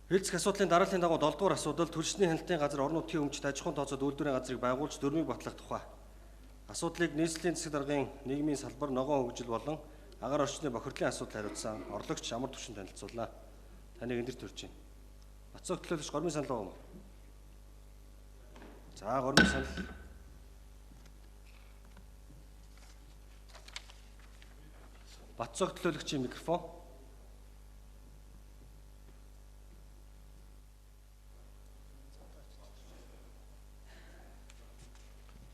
Хэлцэх асуудлын дарааллын дагуу 7 дугаар асуудал төрчний хяналтын газар орон нутгийн өмчт аж ахуйн тооцоод үйлдвэрийн газрыг байгуулж дүрмийг батлах тухай. Асуудлыг нийслэлийн засаг даргын нийгмийн салбар, ногоон хөгжил болон агаар орчны бохирдлын асуудал хариуцсан орлогч Амар Түвшин танилцуулна. Таныг эндэр төрж байна. Бацаг төлөөлөгч Гормын санал байгаа юм уу? За, Гормын санал. Бацаг төлөөлөгчийн микрофон.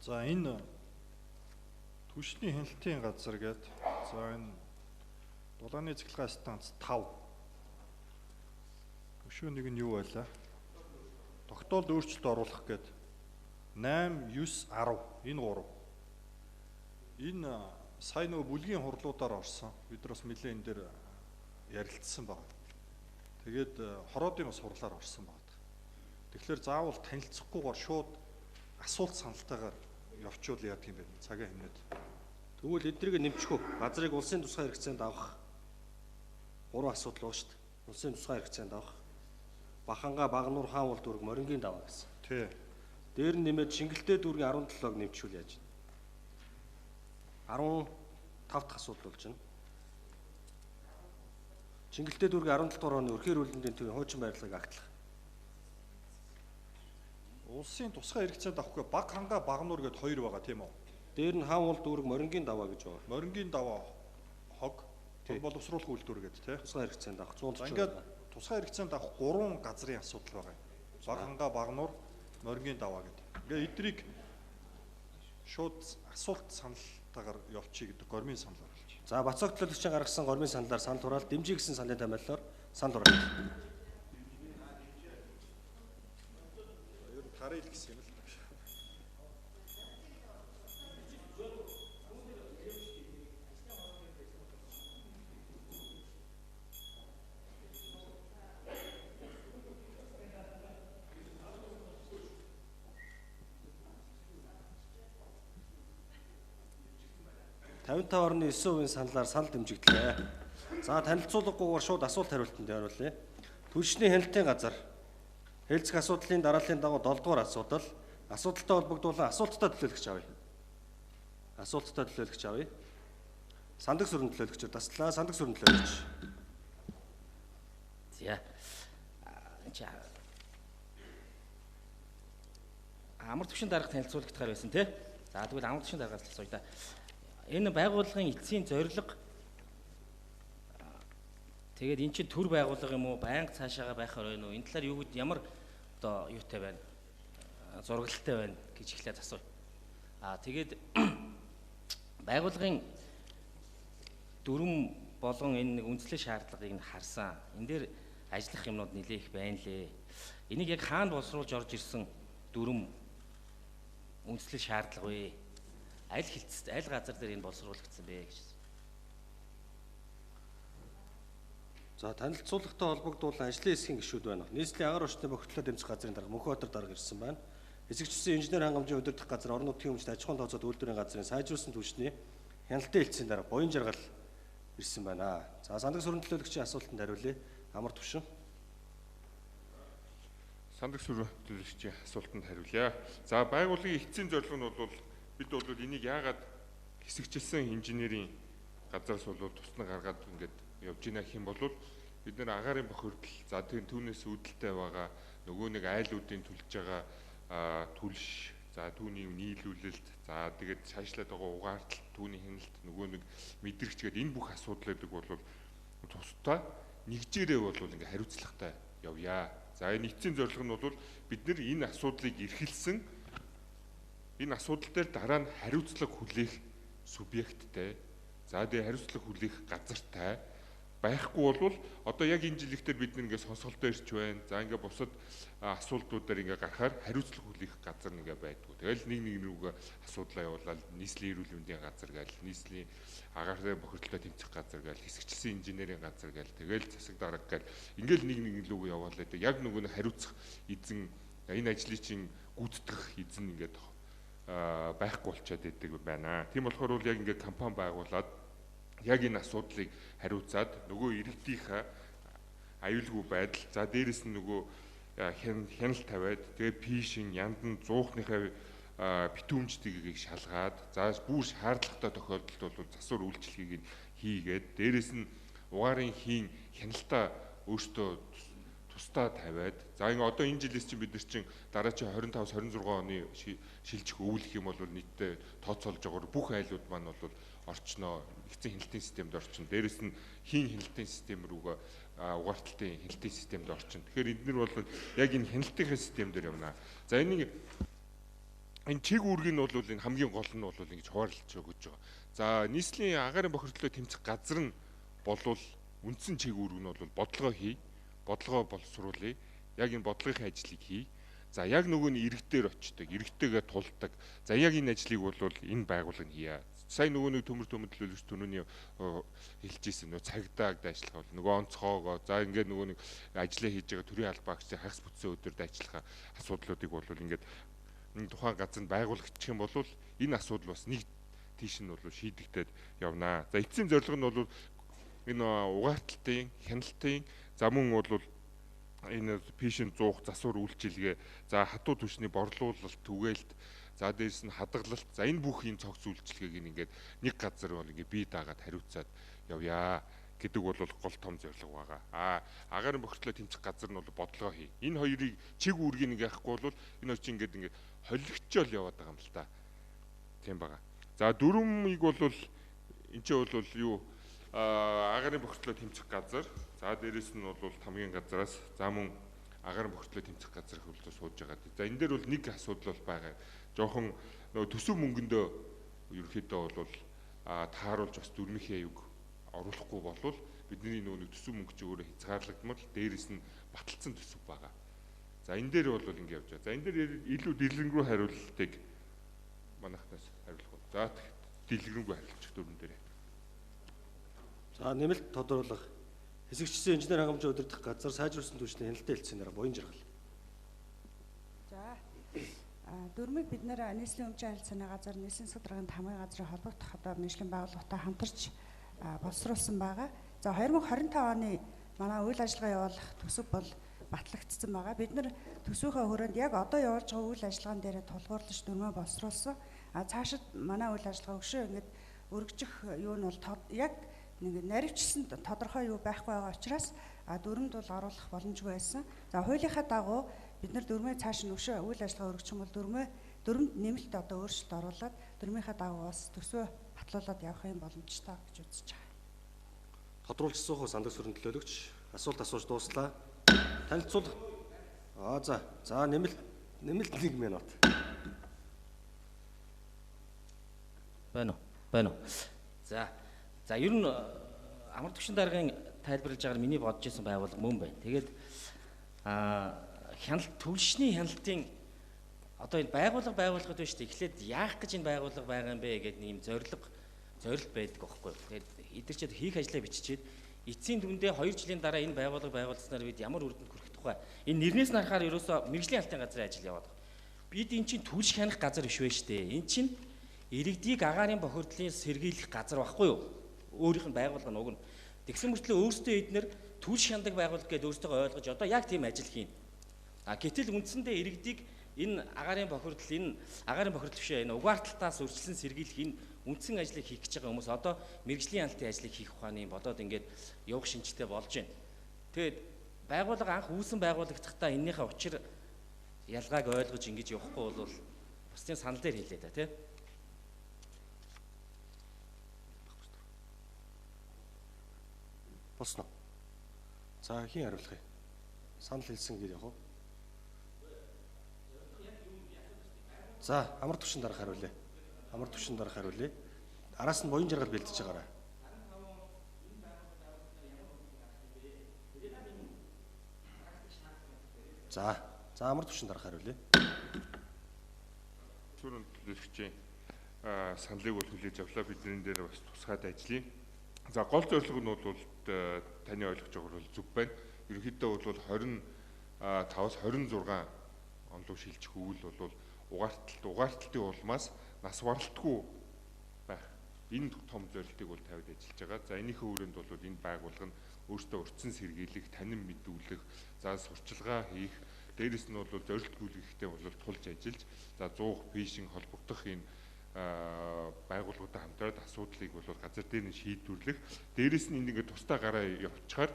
За энэ Түвшний хяналтын газар гэдэг. За энэ дулааны цэглэгээ станц 5. Өшөө нэг нь юу байлаа? Тогтоолд өөрчлөлт оруулах гэдэг. 8, 9, 10 энэ 3. Энэ сая нөгөө бүлгийн хурлуудаар орсон. Бид нар бас нэлээд энэ дээр ярилцсан байна. Тэгээд хороодын бас хурлаар орсон байна. Тэгэхээр заавал танилцахгүйгээр шууд асуулт саналтайгаар явчвал яадаг юм бэ? Цагаа хэмнээд. Тэгвэл эднийг нэмчихв. Газрыг улсын тусгай хэрэгцээнд авах 3 асуудал уу шүү дээ. Улсын тусгай хэрэгцээнд авах. Баханга, Багнуур, Хаан улд дүүрэг, Морингийн даваа гэсэн. Тий. Дээр нь нэмээд Шингэлтэй дүүргийн 17-г нэмчихвэл яаж вэ? 15 дахь асуудал болж байна. Шингэлтэй дүүргийн 17 дугаар оны өрхийн үйлдвэрийн төвийн хуучин байрлагыг агтлах. Улсын тусгай хэрэгцээнд авахгүй Баг ханга, Багнуур гэдээ 2 байгаа тийм үү? Дээр нь Хаан улд дүүрэг, Морингийн даваа гэж байгаа. Морингийн даваа хог боловсруулах үйлдвэр гэдэг тий. Тусгай хэрэгцээнд авах 140. Ингээд тусгай хэрэгцээнд авах 3 газрын асуудал байгаа. Баг ханга, Багнуур, Морингийн даваа гэдэг. Ингээд эдрийг шууд асуулт саналтайгаар явуулчих гэдэг Гормын санал оруулж. За, Бацаг төлөөлөгчийн гаргасан Гормын саналаар сан тураал дэмжиж гисэн саналын томьёолоор сан тураал. Ер нь тарил гэсэн юм л. орны 9% саналаар санал дэмжигдлээ. За, танилцуулгагүйгээр шууд асуулт хариултанд явуулъя. Түвшний хяналтын газар хэлцэх асуудлын дарааллын дагуу 7 дугаар асуудал асуудалтай холбогдуулан асуулттай төлөөлөгч авъя. Асуулттай төлөөлөгч авъя. Сандаг сүрэн төлөөлөгчөөр таслаа. Сандаг сүрэн төлөөлөгч. За. Амар Түвшин дарга танилцуулагдахаар байсан тий. За тэгвэл Амар Түвшин даргаас асууя да. Энэ байгууллагын эцсийн зорилго тэгээд эн чинь төр байгууллага юм уу, байнга цаашаага байхаар байна уу? Энэ талаар юу гэд ямар одоо юутай байна? Зургалтай байна гэж эхлээд асууя. Тэгээд байгууллагын дүрм болгон энэ нэг үндэслэл шаардлагыг нь харсан. Энэ дээр ажиллах юмнууд нэлээ их байна лээ. Энийг яг хаанд боловсруулж орж ирсэн дүрм үндэслэл шаардлага вэ? Аль газар дээр энэ боловсруулагдсан бэ гэж. За, танилцуулгатай холбогдуулан ажлын хэсгийн гишүүд байна. Нийслэлийн агаар орчны бохирдлоо дэмжих газрын дарга Мөнхбаатар дарга ирсэн байна. Эзэгчсэн инженер хангамжийн удирдах газар орон нутгийн өмчт аж ахуйн тооцоод үйлдвэрийн газрын сайжруулсан түвшний хяналтын хэлтсийн дарга Буян Жаргал ирсэн байна. За, сандаг сүрэн төлөөлөгчийн асуултанд хариулъя. Амар Түвшин. Сандаг сүрэн төлөөлөгчийн асуултанд хариулъя. За, байгууллагын эцсийн зорилго нь бол бид бол энийг яагаад хэсэгчилсэн инженерийн газраас бол туснаа гаргаад ингээд явж ийна гэх юм бол бид нэр агаарын бохирдол за тийм түүнээс үүдэлтэй байгаа нөгөө нэг айлуудын төлж байгаа түлш за түүний нийлүүлэлт за тэгээд цаашлаад байгаа угаартал түүний хяналт нөгөө нэг мэдрэгч гээд энэ бүх асуудлуудыг бол тусдаа нэгжээрээ бол ингээд хариуцлагатай явъя. За энэ эцсийн зорилго нь бол бид нэр энэ асуудлыг эрхэлсэн энэ асуудал дээр дараа нь хариуцлага хүлээх субъекттэй за тэгээ хариуцлага хүлээх газартай байхгүй бол одоо яг энэ жилийнхээр бид нэгээ сонсголтоо ирч байна. За ингээ бусад асуудлуудаар ингээ гарахаар хариуцлага хүлээх газар нэгээ байдгүй. Тэгэл нэг рүүгээ асуудлаа явуулаад нийслэлийн эрүүл мэндийн газар гээл нийслэлийн агаарын бохирдлоо тэмцэх газар гээл хэсэгчсэн инженерийн газар гээл тэгэл засаг дарга гээл ингээл нэг рүүгээ явуулаад яг нөгөө хариуцах эзэн энэ ажлыг чинь гүйцэтгэх эзэн ингээд байхгүй болчиход идэг байна. Тийм болохоор бол яг ингээд компани байгуулад яг энэ асуудлыг хариуцаад нөгөө иргэдийнхээ аюулгүй байдал. За дээрэс нь нөгөө хяналт тавиад тэгээ пишин яндан зуухныхаа битүүмжтгийг шалгаад за бүр шаардлагатай тохиолдолд бол засвар үйлчлэгийг хийгээд дээрэс нь угаарын хийн хяналтаа өөртөө тусдаа тавиад за ингээ одоо энэ жилээс чинь бид нар чинь дараачийн 25-26 оны шилжих өвлөх юм бол нийтдээ тооцоолж байгаагаар бүх айлууд маань бол орчноо нэгдсэн хяналтын системд орчин. Дээрэс нь хийн хяналтын систем рүүгээ угаарталтын хяналтын системд орчин. Тэгэхээр эдгээр бол яг энэ хяналтын систем дээр явна. За энэ чиг үүрэг нь бол энэ хамгийн гол нь бол ингэж хуваарлж өгч байгаа. За нийслэлийн агаарын бохирдлоо тэмцэх газар нь болвол үндсэн чиг үүрэг нь бол бодлогоо хий, бодлогоо боловсруулъя. Яг энэ бодлогын ажлыг хий. За яг нөгөө нь иргэдээр очдог, иргэдтэйгээ тулдаг. За яг энэ ажлыг бол энэ байгууллага нь хийя. Сая нөгөө нэг төмөр төлөвлөж түрүүний хэлжсэн нөгөө цагдаагд ажиллах бол нөгөө онцгоогоо за ингээд нөгөө нэг ажиллаа хийж байгаа төрийн албаагчдын хагас бүтсэн өдөрт ажиллах асуудлуудыг бол ингээд энэ тухайн газар нь байгуулагчих юм бол энэ асуудал бас нэг тийш нь бол шийдэгдээд явнаа. За эцсийн зорилго нь бол энэ угаарталтын, хяналтын за мөн бол энэ пишин зуух засвар үйлчилгээ за хатуу түвшний борлуулалт түгээлт за дээрс нь хадгалалт за энэ бүхний цогц үйлчилгээг ингээд нэг газар бол ингээд бие даагаад хариуцаад явъя гэдэг бол гол том зорилго байгаа. Агаарын бохирдлоо тэмцэх газар нь бол бодлогоо хий. Энэ хоёрыг чиг үүргийг нэг яахгүй бол энэ хоёр чинь ингээд холигчоол яваад байгаа юм л та. Тийм байгаа. За дөрвөмийг бол энэ чинь бол юу агаарын бохирдлоо тэмцэх газар за дээрээс нь бол хамгийн газараас за мөн агаарын бохирдлоо тэмцэх газар хөвлөж сууж байгаа. За энэ дээр бол нэг асуудал бол байгаа. Жохон нөгөө төсөв мөнгөндөө ерөөхдөө бол тааруулж бас дүрмийнхээ аюуг оруулахгүй болвол бидний нөгөө төсөв мөнгө чи өөрөө хязгаарлагдмал дээрээс нь баталсан төсөв байгаа. За энэ дээр бол ингэ явж байгаа. За энэ дээр илүү дэлгэрэнгүй хариултыг манайхнаас хариулах бол. За дэлгэрэнгүй хариулчих дүрмэн дээр. За нэмэлт тодруулах хэсэгчсэн инженер хангамжийн удирдах газар сайжруулсан түвшний хяналтын хэлтсийн дараа буян жаргал. За дөрмийг бид нэр нийслэлийн өмчийн харилцааны газар нийслэлийн судалгаанд хамгийн газрын холбогдох одоо мэргэжлийн байгууллагатай хамтарч боловсруулсан байгаа. За 2025 оны манай үйл ажиллагаа явуулах төсөв бол батлагдсан байгаа. Бид нар төсвийнхээ хүрээнд яг одоо явуулж байгаа үйл ажиллагаан дээр тулгуурлаж дөрмөө боловсруулсан. Цаашид манай үйл ажиллагаа өгшөө ингээд өргөжих юу нь бол яг нэг наривчсан тодорхой юу байхгүй байгаа учраас дөрмөд бол оруулах боломжгүй байсан. За хуулийнхаа дагуу бид нар дөрмөө цааш нь өшөө үйл ажиллагаа өргөчих юм бол дөрмөд нэмэлт одоо өөрчлөлт оруулаад дөрмийнхаа дагуу бас төсвөө батлуулаад явах юм боломжтой гэж үзэж байгаа. Тодруулж суух сандаг сүрэн төлөөлөгч асуулт асууж дууслаа. Танилцуул. За нэмэлт 1 минут. Байна уу? За ер нь амар түвшин даргын тайлбарлаж байгаа миний бодож исэн байгууллага мөн байна. Тэгээд төвлөшний хяналтын одоо энэ байгууллагад байна шүү дээ. Эхлээд яах гэж энэ байгууллага байгаа юм бэ гэдэг нэг юм зорилт байдаг байхгүй юу. Тэгээд эдгэрчээд хийх ажлаа биччихээд эцсийн дүндээ 2 жилийн дараа энэ байгууллага байгуулснаар бид ямар үр дүнд хүрэх тухай энэ нэрнээс нь харахаар ерөөсөө мэргэжлийн хяналтын газрын ажил яваад байгаа. Бид эн чинь түлш хянах газар биш вэ шүү дээ. Эн чинь иргэдийг агаарын бохирдлын сэргийлэх газар байхгүй юу? Өөрийнх нь байгууллага нь уг нь. Тэгсэн мөртлөө өөрсдөө эднэр түлш хяндаг байгууллага гэдээ өөрсдөө ойлгож одоо яг тийм ажил хийн. Гэтэл үндсэндээ иргэдийг энэ агаарын бохирдол бишээ энэ угаарталтаас үржилсэн сэргийлэх энэ үндсэн ажлыг хийх гэж байгаа хүмүүс одоо мэргэжлийн хяналтын ажлыг хийх ухааны бодоод ингээд явах шинжтэй болж байна. Тэгээд байгууллага анх үүсэн байгууллагдахдаа эннийхээ учир ялгааг ойлгож ингэж явахгүй бол бусдын санал дээр хэлээ да тий. Босно. За хин хариулах юм. Санал хэлсэн гэж яг уу. За амар түвшин дарах хариулъя. Араас нь буян жаргал бэлдэж байгаарай. За амар түвшин дарах хариулъя. Түрүүн төлөвлөгчийн саналыг бол хүлээж авлаа. Бидний дээр бас тусгаад ажиллая. За гол зорилго нь бол таны ойлгож байгаагаар бол зүг байна. Ерөнхийдөө бол 25-аас 26 он руу шилжих үйл бол угаарталтын улмаас нас баралтгүй байх. Энэ том зорилтыг бол тавьж ажиллаж байгаа. За энийхээ хүрээнд бол энэ байгууллага нь өөртөө урьдчилан сэргийлэх, танин мэдүүлэх, за сурчилгаа хийх, дээрэс нь бол зорилт гүйлгэхтэй бол тулж ажиллаж, за 100 фишинг холбогдох энэ байгууллагуудаа хамтраад асуудлыг бол газар дээр нь шийдвэрлэх, дээрэс нь ингээд тусдаа гараа явуулчихаар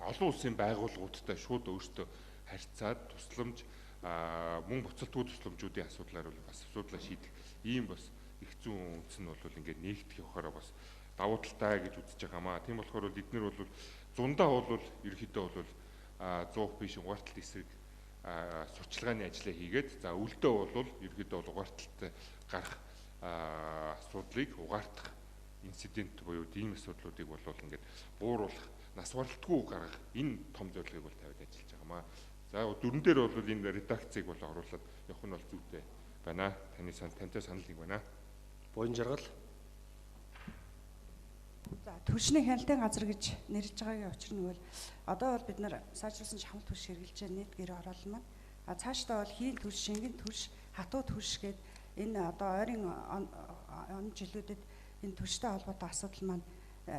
олон улсын байгууллагуудтай шууд өөртөө харьцаад тусламж мөн буцалтгүй тусламжуудын асуудлаар бол бас асуудлаа шийдэх ийм бас их зүүн үндэс нь бол ингээд нэгдэх явахаараа бас давуу талтай гэж үзэж байгаамаа. Тийм болохоор бол эдгээр бол зундаа бол ерөнхийдөө бол 100 биш угаарталт эсрэг сурчлагын ажлаа хийгээд за үлдээ бол ерөнхийдөө угаарталт гарах асуудлыг угаартах инцидент буюу ийм асуудлуудыг бол ингээд бууруулах, нас баралтгүй гаргах энэ том зорилгыг бол тавиад ажиллаж байгаамаа. За дөрөн дээр бол энэ редакцийг бол оруулаад явах нь бол зүйтэй байна. Тантай санал нэг байна. Буян жаргал. За түлшний хяналтын газар гэж нэрлэж байгаагийн учир нь бол одоо бол бид нар сайжруулсан шахмал түлш хэрэгжилж байгаа нийт гэр орол маань цаашдаа бол хийн түлш, шингэн түлш, хатуу түлш гээд энэ одоо ойрын он жилүүдэд энэ түлштэй холбоотой асуудал маань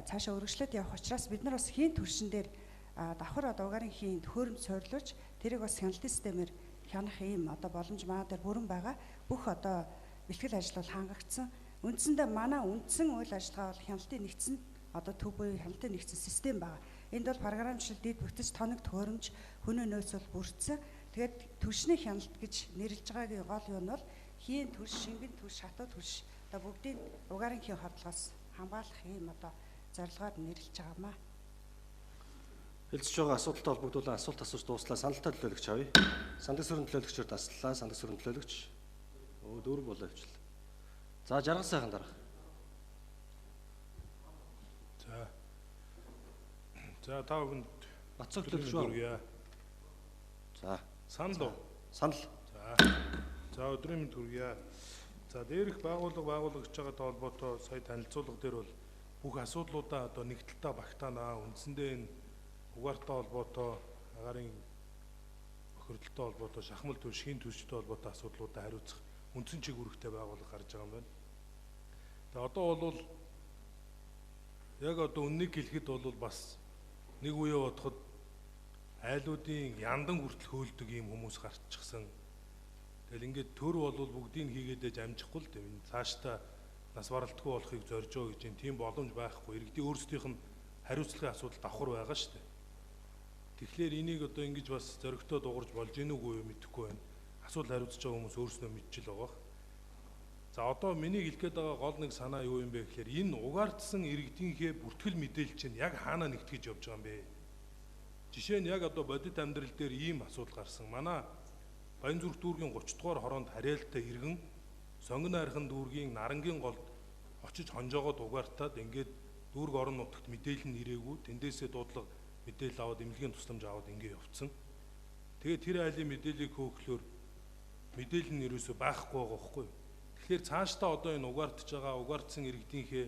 цаашаа өргөжлөд явах учраас бид нар бас хийн түлшин дээр давхар одоо угаарын хийн төхөөрөмж суйрлуулж тэрийг бас хяналтын системээр хянах ийм одоо боломж маа дээр бүрэн байгаа. Бүх одоо бэлтгэл ажил бол хангагдсан. Үндсэндээ манай үндсэн үйл ажиллагаа бол хяналтын нэгдсэн одоо төв буюу хяналтын нэгдсэн систем байгаа. Энд бол програмчлал, дэд бүтц, тоног төхөөрөмж, хүний нөөц бол бүрдсэн. Тэгээд түлшний хяналт гэж нэрлэж байгаагийн гол юу нь бол хийн түлш, шингэн түлш, хатуу түлш одоо бүгдийг угаарын хийн хордлогоос хамгаалах ийм одоо зорилгоор нэрлэж байгаамаа. Хэлцэж байгаа асуудалтай холбогдуулан асуулт асууж дууслаа. Саналтай төлөөлөгч авъя. Сандаг сүрэн төлөөлөгчөөр таслаа. Сандаг сүрэн төлөөлөгч. Дөрөв болоо явчлаа. За жаргал сайхан дарга. За та бүхэнд Бацаг төлөөлөгч байна. За санал уу? санал. За өдрийн мэнд хүргье. За дээрх байгууллагч байгаатай холбоотой сая танилцуулга дээр бол бүх асуудлуудаа одоо нэг талдаа багтаанаа үндсэндээ энэ угаартай холбоотой, агаарын охирдолтой холбоотой, шахмал түлш, хийн түлштэй холбоотой асуудлуудаа хариуцах үндсэн чиг үүрэгтэй байгууллага гарч байгаа юм байна. Тэгээ одоо бол яг одоо үннийг хэлэхэд бол бас нэг үе бодоход айлуудын яндан хүртэл хөөлдөг ийм хүмүүс гарчихсан. Тэгэл ингээд төр бол бүгдийг хийгээд амжихгүй л дээ. Цаашдаа нас баралтгүй болохыг зорж байгаа гэж тийм боломж байхгүй. Иргэдийн өөрсдийнх нь хариуцлагын асуудал давхар байгаа шүү дээ. Тэгэхээр энийг одоо ингэж бас зөрөгтөө дуурж болж гэнэ үгүй юу мэдэхгүй байна. Асуудал хариуцж байгаа хүмүүс өөрснөө мэдчихэл байгаа. За одоо миний хэлгээд байгаа гол нэг санаа юу юм бэ гэхээр энэ угаардсан иргэдийнхээ бүртгэл мэдээлэл чинь яг хаана нэгтгэж явж байгаа юм бэ? Жишээ нь яг одоо бодит амьдрал дээр ийм асуудал гарсан. Манай Баянзүрх дүүргийн 30 дугаар хороонд харьяалтай иргэн сонгон айрхан дүүргийн нарангийн голд очиж хонжоогоод угаартаад ингээд дүүрэг орон нутагт мэдээлэл нь ирээгүй, тэндээсээ дуудлага мэдээлэл аваад эмнэлгийн тусламж аваад ингээд явцсан. Тэгээд тэр айлын мэдээллийг хөөхлөөр мэдээлэл нь ерөөсөө байхгүй байгаа байхгүй. Тэгэхээр цаашдаа одоо энэ угаартж байгаа угаардсан иргэдийнхээ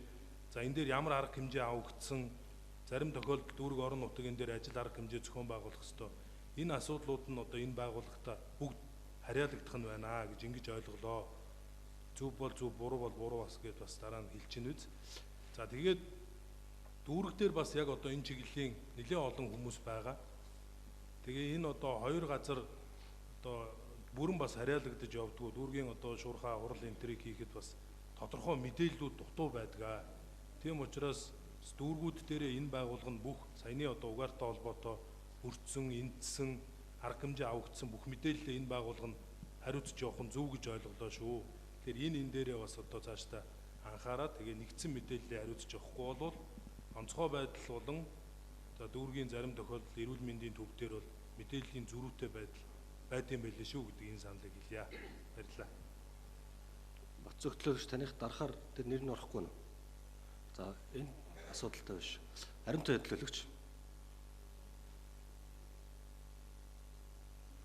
за энэ дээр ямар арга хэмжээ авагдсан, зарим тохиолдолд дүүрэг орон нутгийн дээр ажил арга хэмжээ зохион байгуулах ёстой. Энэ асуудлууд нь одоо энэ байгууллагатай бүгд харьяалагдах нь байна гэж ингэж ойлголоо. Зөв бол зөв, буруу бол буруу бас гэдээ бас дараа нь хэлж ийн үз. За тэгээд дүүрэг дээр бас яг одоо энэ чиглэлийн нэлээд олон хүмүүс байгаа. Тэгээ энэ одоо хоёр газар одоо бүрэн бас харьяалагдаж явдгүү. Дүүргийн одоо шуурхаа хурал энтрийг хийхэд бас тодорхой мэдээллүүд дутуу байдгаа. Тийм учраас дүүргүүд дээр энэ байгууллага нь бүх саяны одоо угаартай холбоотой өртсөн, эндсэн, арга хэмжээ авагдсан бүх мэдээлэлээ энэ байгууллага нь хариуцж явах нь зөв гэж ойлголоо шүү. Тэгэхээр энэ дээрээ бас одоо цаашдаа анхаараад тэгээ нэгдсэн мэдээллээ хариуцж явахгүй бол онцгой байдал болон за дүүргийн зарим тохиолдолд эрүүл мэндийн төв дээр бол мэдээллийн зөрүүтэй байд юм байлээ шүү гэдэг энэ саналыг хэлье. Баярлалаа. Бацаг төлөөлөгч таних дарахаар тэр нэр нь орохгүй нь. За энэ асуудалтай биш. Харимттай төлөөлөгч.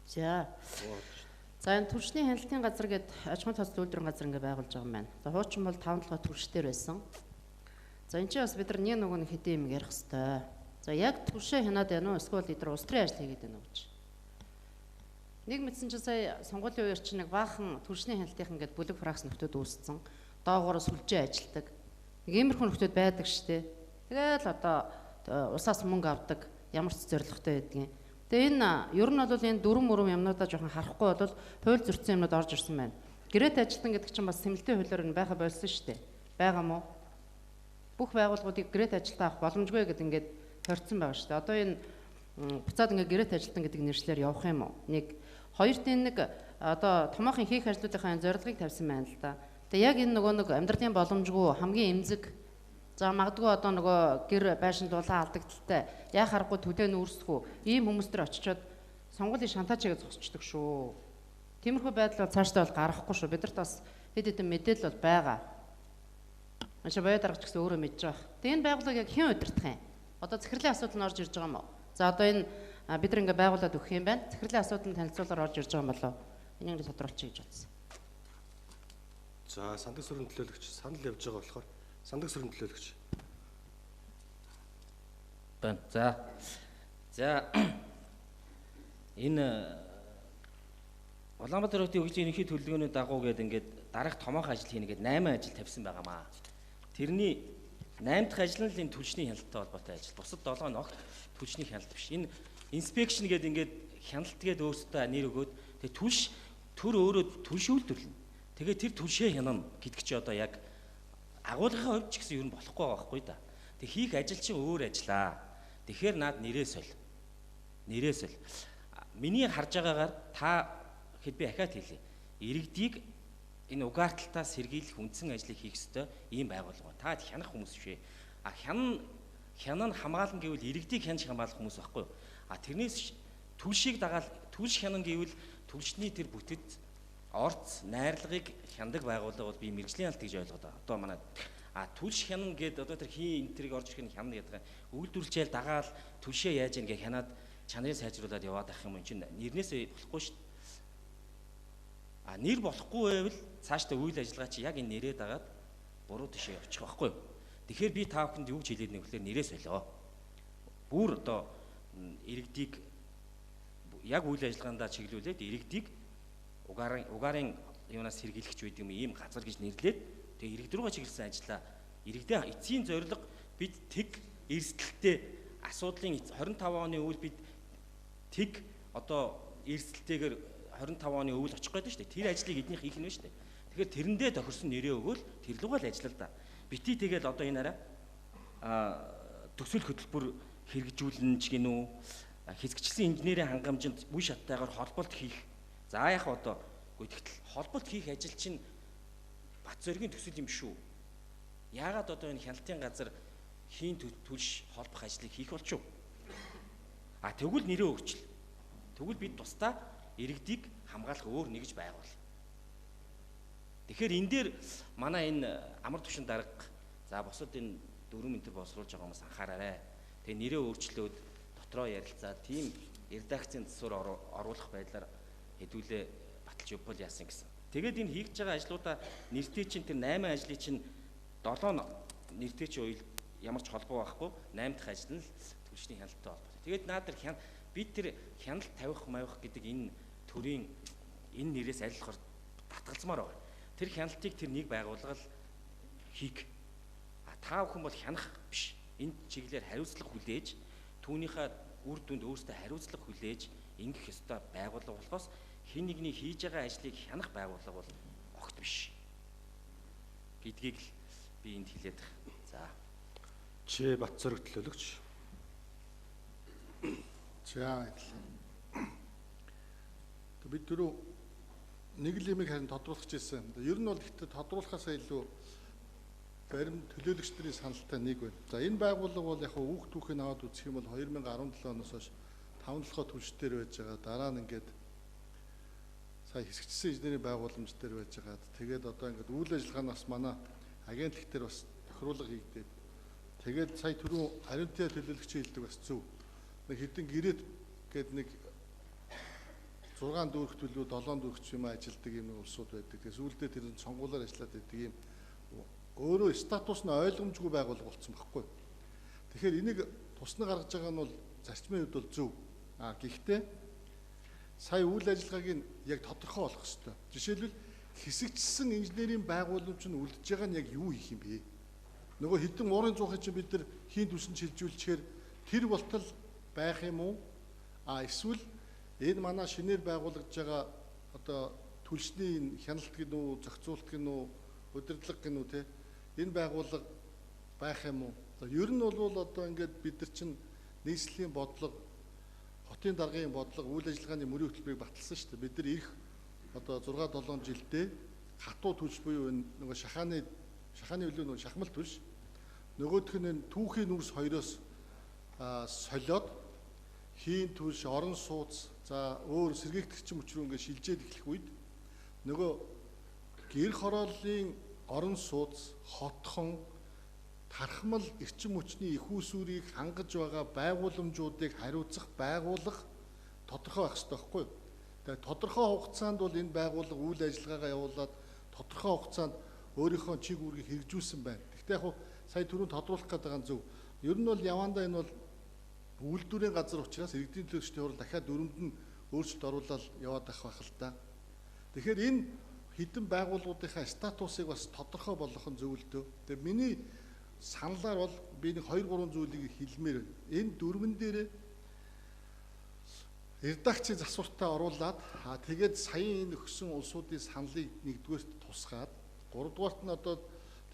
За энэ түлшний хяналтын газар гээд аж ахуйн тоцлол үйлдвэрийн газар ингээ байгуулж байгаа юм байна. За хуучин бол 5-7 түлшээр байсан. За энэ чинь бас бид нар нэг нэг хэдийн юм ярих хэвээр. За яг түлшээ хянаад байна уу эсвэл эдгээр улс төрийн ажил хийгээд байна уу гэж. Нэг мэдсэн чинь сая сонгуулийн үеэр чинь нэг баахан түлшний хяналтын ингээд бүлэг фракс нөхдүүд үүссэн. Доогоороо сүлжээ ажилдаг. Нэг иймэрхүү нөхдүүд байдаг штэ. Тэгэл одоо усаас мөнгө авдаг ямар ч зорилготой байдгийг. Тэгээ энэ ер нь бол энэ дөрвөн мөрөм юмнуудаа жоохон харахгүй бол хууль зөрчсөн юмнууд орж ирсэн байна. Гэрээт ажилтан гэдэг чинь бас сэмэлтийн хуулиар нь байха болсон шүү дээ. Байгаа мó? Бүх байгууллагуудыг гэрээт ажилтан авах боломжгүй гэдэг ингээд хоригдсон байгаа шүү дээ. Одоо энэ буцаад ингээд гэрээт ажилтан гэдэг нэршлэр явах юм уу? Нэг хоёрт энэ нэг одоо томоохон хийх ажлуудынхаа зорилгыг тавьсан байна л да. Тэгээ яг энэ нөгөө нэг амьдралын боломжгүй хамгийн эмзэг за магадгүй одоо нөгөө гэр байшин дулаан алдагдaltaй яа харахгүй төлөө нь үүсэхгүй ийм хүмүүс төр очичоод сонгуулийн шантаачийг зогсчдөг шүү. Тиймэрхүү байдал бол цаашдаа бол гарахгүй шүү. Бидэрт бас хэд хэдэн мэдээлэл бол байгаа. Машаа боёо даргач гэсэн өөрөө мэдж байгаа. Тэгээ энэ байгууллагыг яг хэн удирдах юм? Одоо захирлын асуудал нь орж ирж байгаа юм уу? За одоо энэ бид нар ингээ байгуулад өгөх юм байна. Захирлын асуудал нь танилцуулаар орж ирж байгаа юм болоо. Энийг тодорхойлчих гэж бодсон. За сандаг сүрэн төлөөлөгч санал явж байгаа болохоор сандаг сүрэн төлөөлөгч. байна. За энэ Улаанбаатар хотын хөгжлийн ерөнхий төлөвлөгөөний дагуу гэдэг ингээд дараах томоохон ажил хийнэ гэдэг 8 ажил тавьсан байгаамаа. Тэрний 8 дахь ажил нь л энэ түлшний хяналттай холбоотой ажил. Бусад 7 нь огт түлшний хяналт биш. Энэ инспекшн гэдэг ингээд хяналт гэдэг өөртөө нэр өгөөд тэгээ түлш төр өөрөө түлшүүлдвэрлэнэ. Тэгээ тэр түлшээ хянана гэдэг чи одоо яг агуулгын хувьд ч гэсэн ер нь болохгүй байгаа байхгүй да. Тэг хийх ажил чинь өөр ажиллаа. Тэгэхээр наад нэрээ соль. Миний харж байгаагаар та хэд би ахаад хэлье. Иргэдийг энэ угаарталтаа сэргийлэх үндсэн ажлыг хийх ёстой ийм байгууллага. Та хянах хүмүүс биш ээ. Хянан хамгаална гэвэл иргэдийг хянаж хамгаалах хүмүүс байхгүй юу? Тэрнээс түлшийг дагаал түлш хянан гэвэл түлшний тэр бүтэц орц найрлагыг хяндаг байгууллага бол би мэрэгжлийн алт гэж ойлгоод байгаа. Одоо манай түлш хянан гэдэг одоо тэр хин энтрийг орж ирэх нь хянана гэдэг. Үйлдвэрлэжэл дагаал түлшээ яаж ийн гэж хянаад чанарыг сайжруулад яваад ах юм чинь нэрнээсээ болохгүй шүү дээ. Нэр болохгүй байвал цаашдаа үйл ажиллагаа чи яг энэ нэрээ дагаад буруу тишээ явчих байхгүй юу? Тэгэхээр би та бүхэнд юу гэж хэлээд нэг хүлээр нэрээ солио. Бүр одоо иргэдийг яг үйл ажиллагаандаа чиглүүлээд иргэдийг угаарын юунаас сэргийлэгч байдаг юм ийм газар гэж нэрлээд тэгээ иргэд рүүгээ чиглэсэн ажиллаа. Иргэдээ эцсийн зорилго бид тэг эрсдэлтэй асуудлын 25 оны үйл бид тэг одоо эрсдэлтэйгээр 25 оны өвөл очих гэдэг шүү дээ. Тэр ажлыг эднийх хийх нь шүү дээ. Тэгэхээр тэрэндээ тохирсон нэрээ өгөөл тэр лугаа л ажиллаа л да. Бити тэгэл одоо энэ арай төсөөл хөтөлбөр хэрэгжүүлнэ ч гинүү хэсэгчлэн инженерийн хангамжинд үе шаттайгаар холболт хийх. За яг одоо гэхдээ холболт хийх ажил чинь бат зоригийн төсөл юм шүү. Яагаад одоо энэ хяналтын газар хийн түлш холбох ажлыг хийх болчих вэ? Тэгвэл нэрээ өгчл. Тэгвэл бид тусдаа иргэдийг хамгаалах өөр нэгж байгуул. Тэгэхээр энэ дээр манай энэ амар төвшин дарга за босод энэ 4 метр боловсруулж байгаа хүмүүс анхаараарай. Тэгээ нэрээ өөрчлөөд дотроо ярилцаад тийм редакцийн засвар оруулах байдлаар хэдүүлээ баталж явбал яасан гэсэн. Тэгээд энэ хийж байгаа ажлуудаа нэртэй чинь тэр 8 ажлыг чинь 7 нэртэй чинь уйл ямар ч холбоо байхгүй 8 дахь ажил нь түлшний хяналттай холбоотой. Тэгээд наад тэр бид тэр хяналт тавих мавих гэдэг энэ төрийн энэ нэрээс аль болохоор татгалзмаар байгаа. Тэр хяналтыг тэр нэг байгууллага л хийх. Та бүхэн бол хянах биш. Энэ чиглэлээр хариуцлага хүлээж түүнийхээ үр дүнд өөртөө хариуцлага хүлээж ингэх ёстой байгууллага болохоос хэн нэгний хийж байгаа ажлыг хянах байгууллага бол огт биш. Гэдгийг л би энд хэлээд байна. За. Чи бат зориг төлөөлөгч. За. Бид түрүү нэг л юмыг харин тодруулах гэсэн. Ер нь бол ихтэй тодруулахаас илүү баримт төлөөлөгч нарын саналтай нэг байна. За энэ байгууллага бол яг хүүхд түүхийг аваад үзэх юм бол 2017 оноос хойш 5-7 түлшээр байж байгаа. Дараа нь ингээд сая хэсэгчсэн инженерийн байгууламж дээр байж байгаа. Тэгээд одоо ингээд үйл ажиллагаанаас манай агентлаг дээр бас тохируулга хийгдээд. Тэгээд сая түрүү хариунтын төлөөлөгчийн хэлдэг бас зөв. Нэг хэдэн гэрээд гээд нэг 6 дүүрэх төлөв 7 дүүрэх юм ажилдаг юм улсууд байдаг. Тэгээс үүлдээ тэр сонгуулаар ажиллаад байдаг юм өөрөө статус нь ойлгомжгүй байгуулга болсон байхгүй. Тэгэхээр энийг тусна гаргаж байгаа нь бол зарчмын хувьд бол зөв. Гэхдээ сая үйл ажиллагааг нь яг тодорхой болох хэрэгтэй. Жишээлбэл хэсэгчсэн инженерийн байгууламж нь үлдэж байгаа нь яг юу хийх юм бэ? Нөгөө хэдэн уурын зуухыг чинь бид нар хийн түвшин шилжүүлчихээр тэр болтол байх юм уу? Эсвэл энэ манай шинээр байгуулагдж байгаа одоо түлшний энэ хяналт гин үү, зохицуулт гин үү, удирдлага гин үү те энэ байгууллага байх юм уу? Ер нь бол одоо ингээд бид нар чинь нийслэлийн бодлого, хотын даргын бодлого, үйл ажиллагааны мөрийн хөтөлбөрийг баталсан шүү дээ. Бид нар ирэх одоо 6-7 жилдээ хатуу түлш буюу энэ нөгөө шахааны үлээ нөгөө шахмал түлш, нөгөөх нь энэ түүхийн нүрс хоёроос солиод хийн түлш, орон сууц, за өөр сэргээгдэгч мөчрөө ингээд шилжээд эхлэх үед нөгөө гэр хорооллын орон сууц, хотхон, тархмал эрчим хүчний их усүрийг хангаж байгаа байгууламжуудыг хариуцах байгууллага тодорхой байх хэрэгтэй байхгүй юу? Тэгээд тодорхой хугацаанд бол энэ байгууллага үйл ажиллагаагаа явуулаад тодорхой хугацаанд өөрийнхөө чиг үүргийг хэрэгжүүлсэн байна. Гэхдээ яг сая түрүүнд тодруулах гэдэг нь зөв. Ер нь бол явандаа энэ бол үйлдвэрийн газар учраас иргэдийн төлөөлөгчдийн хурал дахиад дөрөнд нь өөрчлөлт оруулаад яваад байх л да. Тэгэхээр энэ хэдэн байгууллагуудынхаа статусыг бас тодорхой болгох нь зөв л дөө. Тэгээд миний саналаар бол би нэг 2-3 зүйлийг хэлмээр байна. Энэ дөрвөн дээрээ редакцийн засвартаа оруулаад тэгээд саяын энэ өгсөн улсуудын саналыг нэгдүгээрт тусгаад гуравдугаарт нь одоо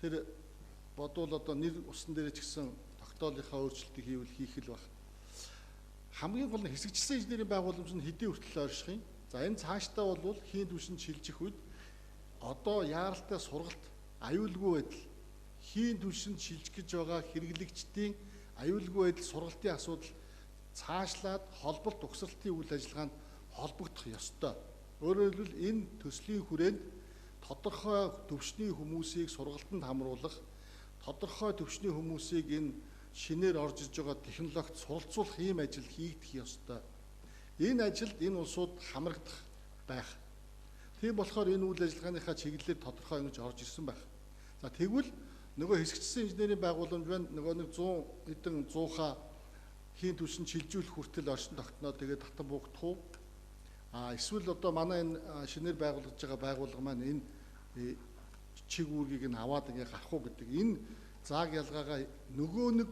тэр бодвол одоо нэр усан дээр ч гэсэн тогтоолынхаа өөрчлөлтийг хийх л баг. Хамгийн гол нь хэсэгчлсэн инженерийн байгууламж нь хэдийн хүртэл ойрших юм. За энэ цаашдаа бол хийн түвшинд шилжих үед одоо яаралтай сургалт аюулгүй байдал хийн түвшинд шилжих гэж байгаа хэрэглэгчдийн аюулгүй байдал сургалтын асуудал цаашлаад холболт угсралтын үйл ажиллагаанд холбогдох ёстой. Өөрөөр хэлбэл энэ төслийн хүрээнд тодорхой төвчний хүмүүсийг сургалтанд хамруулах, тодорхой төвчний хүмүүсийг энэ шинээр орж иж байгаа технологид суралцуулах ийм ажил хийгдэх ёстой. Энэ ажилд энэ улсууд хамрагдах байх. Тийм болохоор энэ үйл ажиллагааныхаа чиглэлээр тодорхой ингэж орж ирсэн байх. За тэгвэл нөгөө хэсэгчсэн инженерийн байгууламж байна. Нөгөө нэг 100 хэдэн 100-ха хийн түвшин шилжүүлэх хүртэл оршин тогтноо тэгээд татан буугдах уу? Эсвэл одоо манай энэ шинээр байгуулагдж байгаа байгууллага маань энэ чиг үүргийг нь аваад ингээ гарах уу гэдэг энэ зааг ялгаагаа нөгөө нэг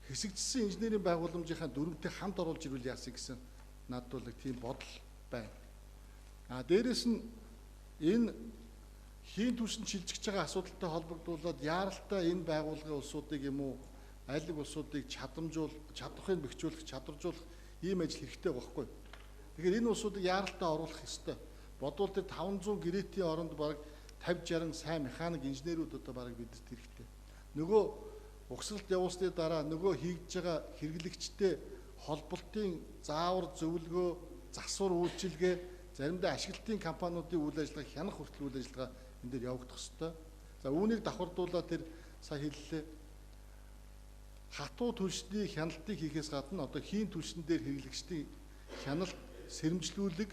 хэсэгчсэн инженерийн байгууламжийнхаа дүрмтэй хамт оруулж ирүүл яасан гэсэн надад бол нэг тийм бодол байна. Дээрэс нь энэ хийн түвшинд шилжиж байгаа асуудалтай холбогдуулаад яаралтай энэ байгууллагын улсуудыг юм уу аль нэг улсуудыг чадахыг бэхжүүлэх, чадваржуулах ийм ажил хэрэгтэй байхгүй. Тэгэхээр энэ улсуудыг яаралтай оруулах ёстой. Бодвол тэр 500 гэрээтийн оронд бараг 50-60 сайн механик инженерүүд одоо бараг бидэд хэрэгтэй. Нөгөө угсралт явуулсны дараа нөгөө хийгдэж байгаа хэрэглэгчтэй холболтын заавар зөвлөгөө, засвар үйлчилгээ, заримдаа ашиглалтын компаниудын үйл ажиллагааг хянах хүртэл үйл ажиллагаа энэ дээр явагдах ёстой. За үүнийг давхардуулаад тэр сая хэллээ. Хатуу түлшний хяналтыг хийхээс гадна одоо хийн түлшин дээр хэрэглэгчдийн хяналт сэрэмжлүүлэг,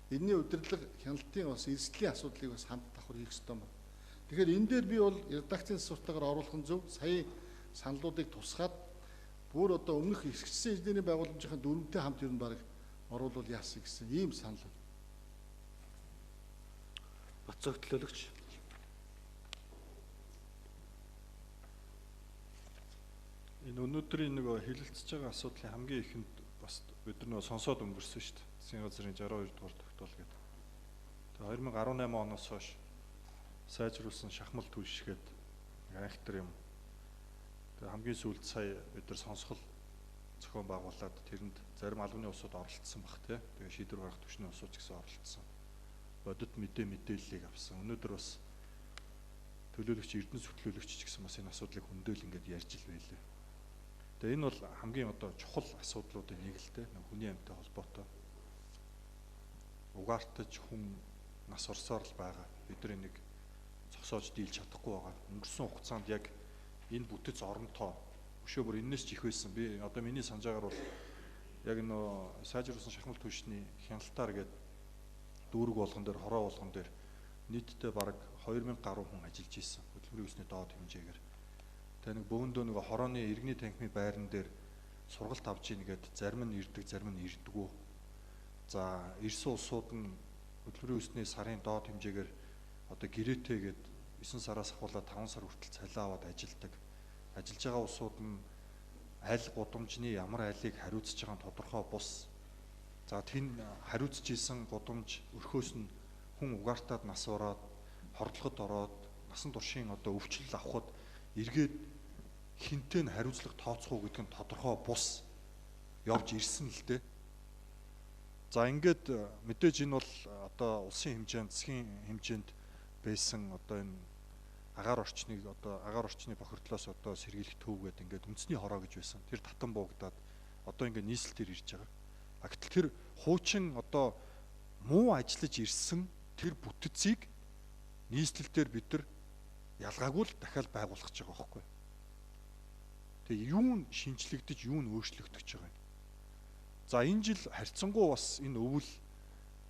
энэний удирдлага, хяналтын бас эрсдлийн асуудлыг бас хамт давхар хийх ёстой юм. Тэгэхээр энэ дээр би бол редакцийн засвартаагаар оруулах нь зөв. Сая саналуудыг тусгаад бүр одоо өмнөх хэсэгчсэн инженерийн байгууламжийн дүрмтэй хамт ер нь баг оруулал яасан гэсэн ийм санал. Бацаг төлөөлөгч. Энэ өнөөдрийн нөгөө хилэлцэж байгаа асуудлын хамгийн ихэнд бас бид нар нөгөө сонсоод өнгөрсөн шүү дээ. Засгийн газрын 62 дугаар тогтоол гэдэг. Тэгээ 2018 оноос хойш сайжруулсан шахмал түлшгээд айхтар юм. Тэгээ хамгийн сүүлд сая бид нар сонсгол зохион байгуулад тэрэнд зарим албаны улсууд оролцсон баг тий. Тэгээ шийдвэр гаргах түвшний улсууд ч гэсэн оролцсон. Бодит мэдээллийг авсан. Өнөөдөр бас төлөөлөгч, эрдэнэс хөтлөөлөгч ч гэсэн бас энэ асуудлыг хөндөөл ингээд ярьж ил байлээ. Тэгээ энэ бол хамгийн одоо чухал асуудлуудын нэг л дээ. Хүний амьтад холбоотой. Угаартаж хүн нас орсоор л байгаа. Бидний нэг зогсоож дийлж чадахгүй байгаа. Өнгөрсөн хугацаанд яг энэ бүтэц оронтой өшөө бүр энэс ч их байсан. Би одоо миний санджаагаар бол яг нөө сайжруулсан шахмал түвшний хяналтаар гээд дүүрэг болгон дээр, хороо болгон дээр нийтдээ бараг 2000 гаруй хүн ажиллаж исэн. Хөдөлмөрийн өсний доод хэмжээгээр. Тэгээ нэг бөөндөө нэг хорооны иргэний танхимын байран дээр сургалт авч ийн гээд зарим нь ирдэг, зарим нь ирдэггүй. За, ирсэн улсууд нь хөдөлмөрийн өсний сарын доод хэмжээгээр одоо гэрээтэй гээд 9 сараас ахуулаад 5 сар хүртэл цалин аваад ажилладаг. Ажиллаж байгаа улсууд нь аль гудамжны ямар айлыг хариуцж байгаа нь тодорхой бус. За тэн хариуцж исэн гудамж өрхөөс нь хүн угаартаад нас ороод хордлогод ороод насан туршийн одоо өвчлөл авахд эргээд хинтээ нь хариуцлага тооцох уу гэдэг нь тодорхой бус явж ирсэн л дээ. За ингээд мэдээж энэ бол одоо улсын хэмжээнд, засгийн хэмжээнд байсан одоо энэ агаар орчны бохирдлоос одоо сэргийлэх төв гэдэг ингээд үндэсний хороо гэж байсан. Тэр татан буугдаад одоо ингээд нийслэлээр ирж байгаа. Гэтэл тэр хуучин одоо муу ажиллаж ирсэн тэр бүтцийг нийслэлээр бид нар ялгаагүй л дахиад байгуулах гэж байгаа байхгүй. Тэгээ юу нь шинжлэгдэж, юу нь өөрчлөгдөж байгаа юм. За энэ жил харьцангуй бас энэ өвөл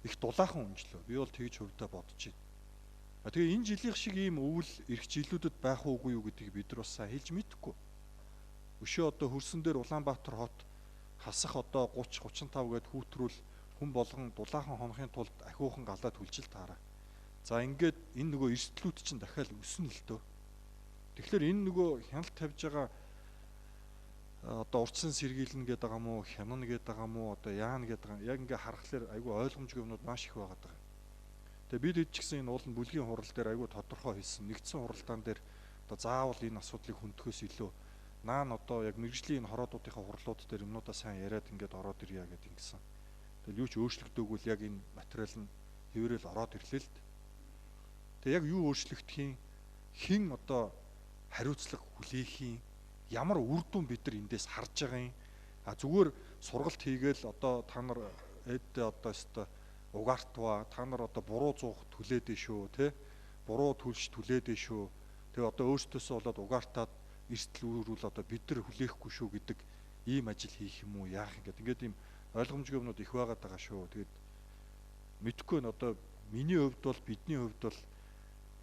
их дулаахан өмжлөө. Би бол тэгж хувьдаа бодож байна. Тэгээ энэ жилийн шиг ийм өвөл эх жилүүдэд байх уугүй юу гэдгийг бид нар бас сайн хэлж мэдэхгүй. Өшөө одоо хөрсөн дээр Улаанбаатар хот хасах одоо 30-35 гээд хүүтрүүл хүн болгон дулаахан хонохын тулд ахиухан галаад хүлжил таараа. За ингээд энэ нөгөө эрсдлүүд чинь дахиад өснө л дөө. Тэгэхээр энэ нөгөө хяналт тавьж байгаа одоо урдсан сэргийлнэ гэдэг байгаа мó, хянана гэдэг байгаа мó, одоо яана гэдэг байгаа. Яг ингээ харахаар айгүй ойлгомжгүй юмнууд маш их байгаа даа. Тэгээ бид хэд ч гэсэн энэ уулын бүлгийн хурал дээр айгүй тодорхой хэлсэн. Нэгдсэн хуралдаан дээр одоо заавал энэ асуудлыг хөндөхөөс илүү наан одоо яг мэрэгжлийн энэ хороодуудынхаа хурлууд дээр юмнуудаа сайн яриад ингээд ороод ирья гэдэг ингэсэн. Тэгэл юу ч өөрчлөгдөөгүй л яг энэ материал нь хэврэл ороод ирлээ л. Тэгээ яг юу өөрчлөгдөхийн, хэн одоо хариуцлага хүлээхийн, ямар үр дүн бид нар эндээс харж байгаа юм. Зүгээр сургалт хийгээл одоо та нар одоо өстой угаартва, та нар одоо буруу зуух түлээдэ шүү, тэ? Буруу түлш түлээдэ шүү. Тэгээ одоо өөртөөсөө болоод угаартаад эрсдэл үүрүүл одоо бид нар хүлээхгүй шүү гэдэг ийм ажил хийх юм уу, яах юм гэдэг. Ингээд ийм ойлгомжгүй юмнууд их байгаад байгаа шүү. Тэгээд мэдхгүй нь одоо миний хувьд бол, бидний хувьд бол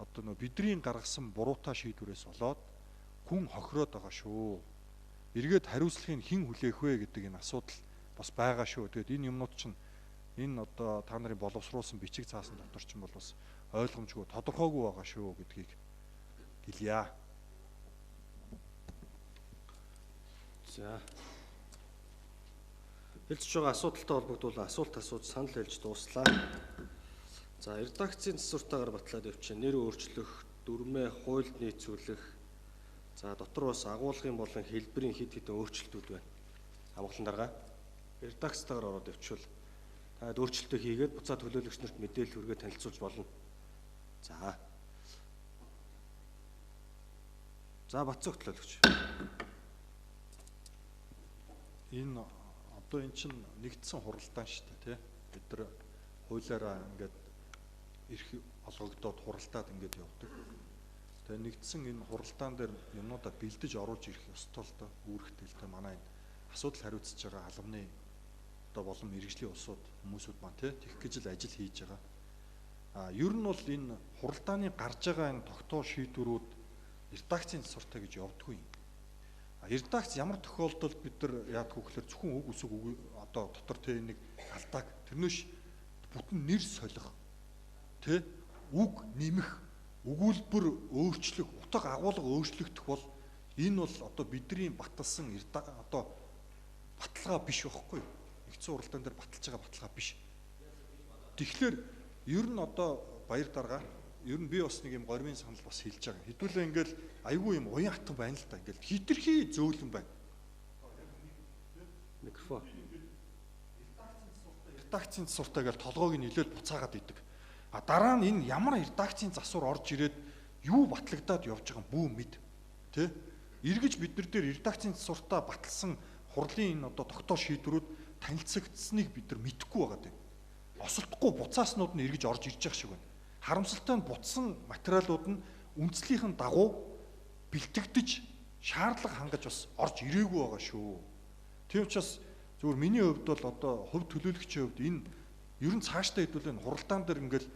одоо нөө бидний гаргасан буруутай шийдвэрээс болоод хүн хохироод байгаа шүү. Эргээд хариуцлагыг хэн хүлээх вэ гэдэг энэ асуудал бас байгаа шүү. Тэгээд энэ юмнууд чинь энэ одоо та нарын боловсруулсан бичиг цаасан дотор чинь бол бас ойлгомжгүй, тодорхойгүй байгаа шүү гэдгийг хэлье. За. Хэлж байгаа асуудалтай холбогдуулан асуулт асууж санал хэлж дууслаа. За, редакцийн засвартаагаар батлаад явчихсан. Нэр өөрчлөх, дүрмээ хуульд нийцүүлэх. За, дотор бас агуулгын болон хэлбэрийн хэд хэдэн өөрчлөлтүүд байна. Амгалан дарга редакцтайгаар ороод явчихвал та өөрчлөлтөө хийгээд буцаад төлөөлөгч нарт мэдээлэл хүргээд танилцуулж болно. За. За, Батцог төлөөлөгч. Энэ одоо эн чинь нэгдсэн хуралдаан шүү дээ, тий? Бид нар хуулиараа ингээд эрх олгогдоод хуралдаад ингээд явдаг. Тэгээ нэгдсэн энэ хуралдаан дээр юмнуудаа бэлдэж оруулж ирэх ёстой л доо үүрэгтэй л дээ. Манай энэ асуудал хариуцж байгаа албаны одоо болон мэрэгжлийн улсууд хүмүүсүүд маань тийх гэж л ажил хийж байгаа. Ер нь бол энэ хуралдааны гарч байгаа энэ тогтоол шийдвэрүүд редакцийн засвартай гэж явдаггүй юм. Редакц ямар тохиолдолд бид нар яадгүй гэхээр зөвхөн үг үсэг одоо дотор тэ нэг алдааг тэрнөөш бүтэн нэр солих тэ үг нэмэх өгүүлбэр өөрчлөх утга агуулга өөрчлөгдөх бол энэ бол одоо бидний баталсан одоо баталгаа биш байхгүй юу? Нэгдсэн хуралдаан дээр баталж байгаа баталгаа биш. Тэгэхээр ер нь одоо баяр дарга ер нь би бас нэг юм гормын санал бас хэлж байгаа. Хэдүүлээ ингээл айгүй юм уян хатан байна л да. Ингээл хитрхи зөөлөн байна. Микрофон. Редакцийн засвартай гэж толгойг нь нилээд буцаагаад идэг. Дараа нь энэ ямар редакцийн засвар орж ирээд юу батлагдаад явж байгаа бүү мэд. Тэ? Эргэж бид нар дээр редакцийн засвартаа баталсан хурлын энэ одоо тогтоол шийдвэрүүд танилцагдсныг бид нар мэдэхгүй байгаа даа. Осолдохгүй буцааснууд нь эргэж орж ирж байгаа шиг байна. Харамсалтай нь буцсан материалууд нь үндслийнхэн дагуу бэлтгэж шаардлага хангаж бас орж ирээгүй байгаа шүү. Тийм учраас зөвхөн миний хувьд бол одоо хувь төлөөлөгчийн хувьд энэ ер нь цаашдаа хэдүүлээ хуралдаан дээр ингээл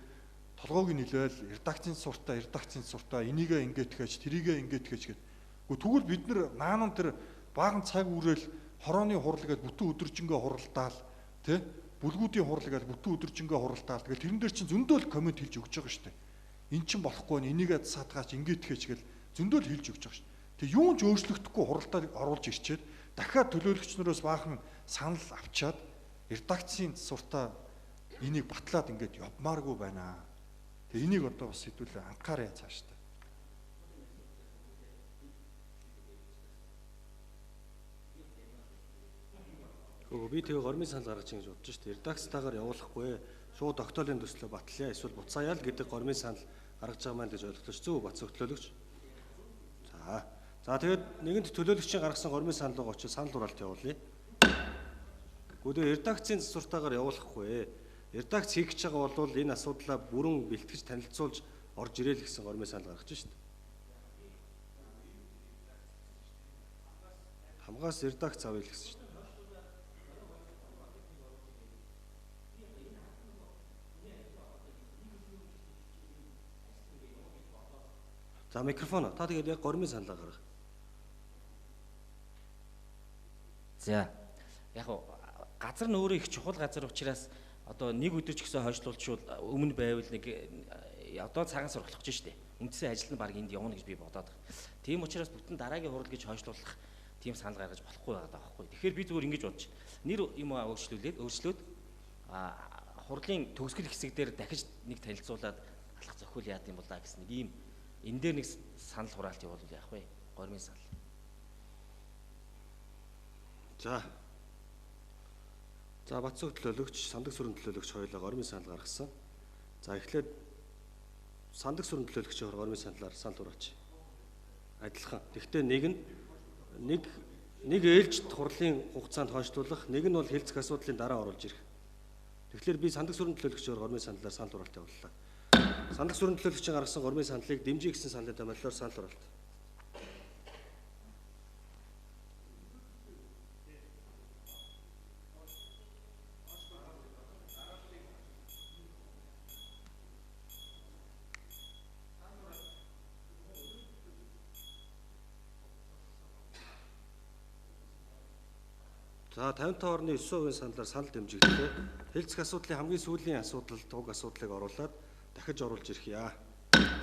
толгойг нилээл редакцийн суртаа энийгээ ингээд тэгэж тэрийгээ ингээд тэгэж гэдэг. Тэгвэл бид нар наанан тэр баахан цаг үрэл хорооны хурал гэдэг бүтэн өдөржингөө хуралдаал тий бүлгүүдийн хурал гэж бүтэн өдөржингөө хуралдаал. Тэгэл тэрэн дээр чинь зөндөл комент хэлж өгч байгаа шүү дээ. Эн чинь болохгүй нь энийгээ саадгаач ингээд тэгэж гэл зөндөл хэлж өгч байгаа шүү дээ. Тэг юун ч өөрчлөгдөхгүй хуралдаа оруулж ирчээд дахиад төлөөлөгчнөрөөс баахан санал авчаад редакцийн засвартаа энийг батлаад ингээд явмааргүй байна. Тэгээ энийг одоо бас хэдүүлээ анхаарай цаашдаа. Би тэгээ гормын санал гаргаж ингэж бодож шүү дээ. Редакцтайгаар явуулахгүй шууд тогтоолын төслөө батлая эсвэл буцаая л гэдэг гормын санал гаргаж байгаа маань гэж ойлгож зөв бац төлөөлөгч. За тэгээд нэгэнт төлөөлөгчийн гаргасан гормын санал байгаа учраас санал хураалт явуулъя. Гэхдээ редакцийн засвартаагаар явуулахгүй. Редакц хийх гэж байгаа бол энэ асуудлаа бүрэн бэлтгэж танилцуулж орж ирээл гэсэн гормын санал гаргаж шүү дээ. Хамгаас редакц авъя л гэсэн шүү дээ. За микрофон та тэгээд яг гормын саналаа гарга. За яг газар нь өөрөө их чухал газар учраас одоо нэг өдөр ч гэсэн хойшлуулчвал өмнө байвал нэг одоо цагаан сургалах гэж штэ. Үндсэн ажил нь баг энд явна гэж би бодоод байна. Тийм учраас бүтэн дараагийн хурал гэж хойшлуулах тийм санал гаргаж болохгүй байгаа даахгүй. Тэгэхээр би зүгээр ингэж бодож нэр юм өөрчлөөд хурлын төгсгөл хэсэг дээр дахиж нэг танилцуулаад алах зохиол яад юм болоо гэсэн нэг ийм энэ дээр нэг санал хураалт явуул яах вэ? Гормын санал. За Батцог төлөөлөгч, сандаг сүрэн төлөөлөгч хоёулаа гормын санал гаргасан. За эхлээд сандаг сүрэн төлөөлөгчийн гормын саналаар санал хураач. Адилхан. Гэхдээ нэг ээлжид хурлын хугацаанд хойшлуулах, нэг нь бол хэлцэх асуудлын дараа оруулж ирэх. Тэгэхээр би сандаг сүрэн төлөөлөгчийн гормын саналаар санал хураалт явууллаа. Сандаг сүрэн төлөөлөгчийн гаргасан гормын саналыг дэмжих гэсэн саналын томилоор санал хураалт. За 55 орны 9% саналаар санал дэмжигдлээ. Хэлцэх асуудлын хамгийн сүүлийн асуудал туг асуудлыг оруулаад дахиж оруулж ирэх яа.